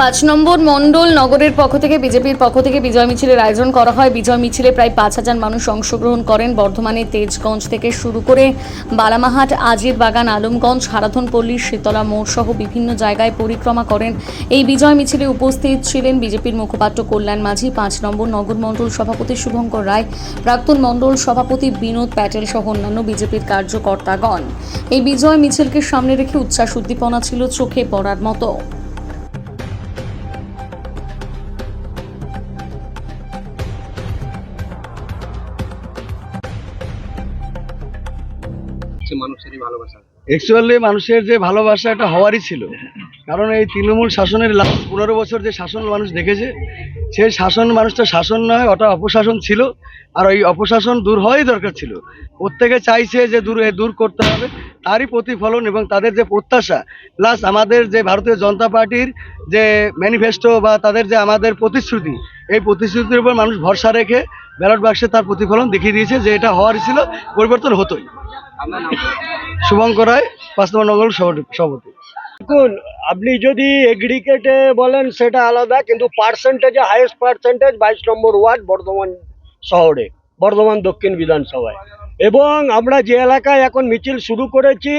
পাঁচ নম্বর মণ্ডল নগরের পক্ষ থেকে বিজেপির পক্ষ থেকে বিজয় মিছিলের আয়োজন করা হয়। বিজয় মিছিলে প্রায় 5,000 মানুষ অংশগ্রহণ করেন। বর্ধমানের তেজগঞ্জ থেকে শুরু করে বালামাহাট, আজির বাগান, আলমগঞ্জ, হারাধনপল্লী, শীতলা মোড় সহ বিভিন্ন জায়গায় পরিক্রমা করেন। এই বিজয় মিছিলে উপস্থিত ছিলেন বিজেপির মুখপাত্র কল্যাণ মাঝি, 5 নম্বর নগর মণ্ডল সভাপতি শুভঙ্কর রায়, প্রাক্তন মণ্ডল সভাপতি বিনোদ প্যাটেল সহ অন্যান্য বিজেপির কার্যকর্তাগণ। এই বিজয় মিছিলকে সামনে রেখে উচ্ছ্বাস উদ্দীপনা ছিল চোখে পড়ার মতো। মানুষেরই ভালোবাসা, অ্যাকচুয়ালি মানুষের যে ভালোবাসা এটা হওয়ারই ছিল, কারণ এই তৃণমূল শাসনের লাস্ট 15 বছর যে শাসন মানুষ দেখেছে, সেই শাসন মানুষটা শাসন নয়, ওটা অপশাসন ছিল। আর ওই অপশাসন দূর হওয়াই দরকার ছিল। প্রত্যেকে চাইছে যে দূর করতে হবে, তারই প্রতিফলন এবং তাদের যে প্রত্যাশা, প্লাস আমাদের যে ভারতীয় জনতা পার্টির যে ম্যানিফেস্টো বা তাদের যে আমাদের প্রতিশ্রুতি, এই প্রতিশ্রুতির উপর মানুষ ভরসা রেখে ব্যালট বাক্সে তার প্রতিফলন দেখিয়ে দিয়েছে যে এটা হওয়ারই ছিল, পরিবর্তন হতোই। শুভঙ্কর রায়, 5 নম্বর নগর সভাপতি। দেখুন, আপনি যদি এগ্রিগেটে বলেন সেটা আলাদা, কিন্তু পার্সেন্টেজে হাইয়েস্ট পার্সেন্টেজ 22 নম্বর ওয়ার্ড বর্ধমান শহরে, বর্ধমান দক্ষিণ বিধানসভায়। এবং আমরা যে এলাকায় এখন মিছিল শুরু করেছি,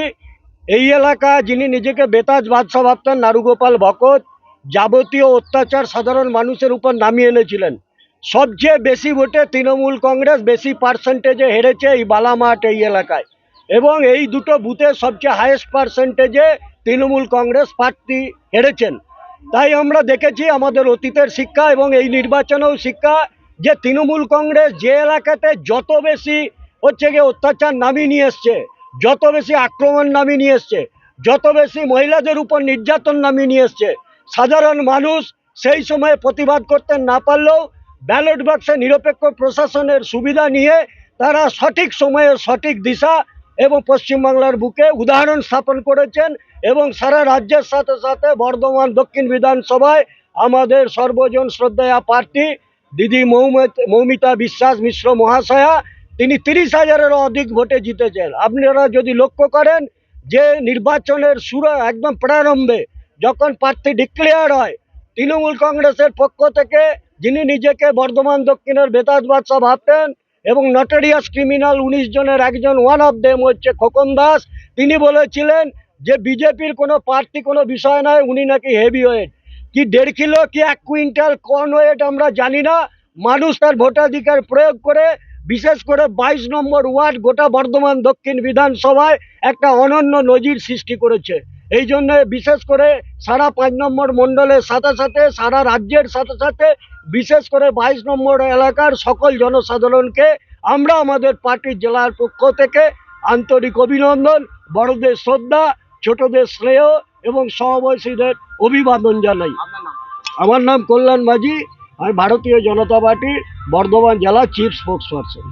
এই এলাকা যিনি নিজেকে বেতাজ বাদশা ভাবতেন, নারুগোপাল ভকত, যাবতীয় অত্যাচার সাধারণ মানুষের উপর নামিয়ে এনেছিলেন। সবচেয়ে বেশি ভোটে তৃণমূল কংগ্রেস বেশি পার্সেন্টেজে হেরেছে এই বালামাঠ এই এলাকায়, এবং এই দুটো বুথে সবচেয়ে হাইয়েস্ট পার্সেন্টেজে তৃণমূল কংগ্রেস প্রার্থী হেরেছেন। তাই আমরা দেখেছি আমাদের অতীতের শিক্ষা এবং এই নির্বাচনেও শিক্ষা, যে তৃণমূল কংগ্রেস যে এলাকাতে যত বেশি অত্যাচার নামিয়ে নিয়ে এসছে, যত বেশি আক্রমণ নামিয়ে নিয়ে এসছে, যত বেশি মহিলাদের উপর নির্যাতন নামিয়ে নিয়ে এসছে, সাধারণ মানুষ সেই সময় প্রতিবাদ করতে না পারলেও ব্যালট বাক্সে নিরপেক্ষ প্রশাসনের সুবিধা নিয়ে তারা সঠিক সময়ে সঠিক দিশা এবং পশ্চিমবাংলার বুকে উদাহরণ স্থাপন করেছেন। এবং সারা রাজ্যের সাথে সাথে বর্ধমান দক্ষিণ বিধানসভায় আমাদের সর্বজন শ্রদ্ধেয়া প্রার্থী দিদি মৌমিতা বিশ্বাস মিশ্র মহাশয়া, তিনি 30,000-এরও অধিক ভোটে জিতেছেন। আপনারা যদি লক্ষ্য করেন যে নির্বাচনের শুরু একদম প্রারম্ভে যখন প্রার্থী ডিক্লেয়ার হয়, তৃণমূল কংগ্রেসের পক্ষ থেকে যিনি নিজেকে বর্ধমান দক্ষিণের বেতাজ বাদশা ভাবতেন এবং নটোরিয়াস ক্রিমিনাল 19 জনের একজন, ওয়ান অফ দেম হচ্ছে খোকন দাস, তিনি বলেছিলেন যে বিজেপির কোনো প্রার্থী কোনো বিষয় নয়, উনি নাকি হেভি ওয়েট, কি 1.5 কিলো কি 1 কুইন্টাল কোন ওয়েট আমরা জানি না। মানুষ তার ভোটাধিকার প্রয়োগ করে বিশেষ করে 22 নম্বর ওয়ার্ড গোটা বর্ধমান দক্ষিণ বিধানসভায় একটা অনন্য নজির সৃষ্টি করেছে। এই জন্য বিশেষ করে সারা 5 নম্বর মণ্ডলের সাথে সাথে সারা রাজ্যের সাথে সাথে বিশেষ করে 22 নম্বর এলাকার সকল জনসাধারণকে আমরা আমাদের পার্টির জেলার পক্ষ থেকে আন্তরিক অভিনন্দন, বড়দের শ্রদ্ধা, ছোটদের স্নেহ এবং সমবয়সীদের অভিবাদন জানাই। আমার নাম কল্যাণ মাঝি, আমি ভারতীয় জনতা পার্টির বর্ধমান জেলা চিফ স্পোক্সপারসন।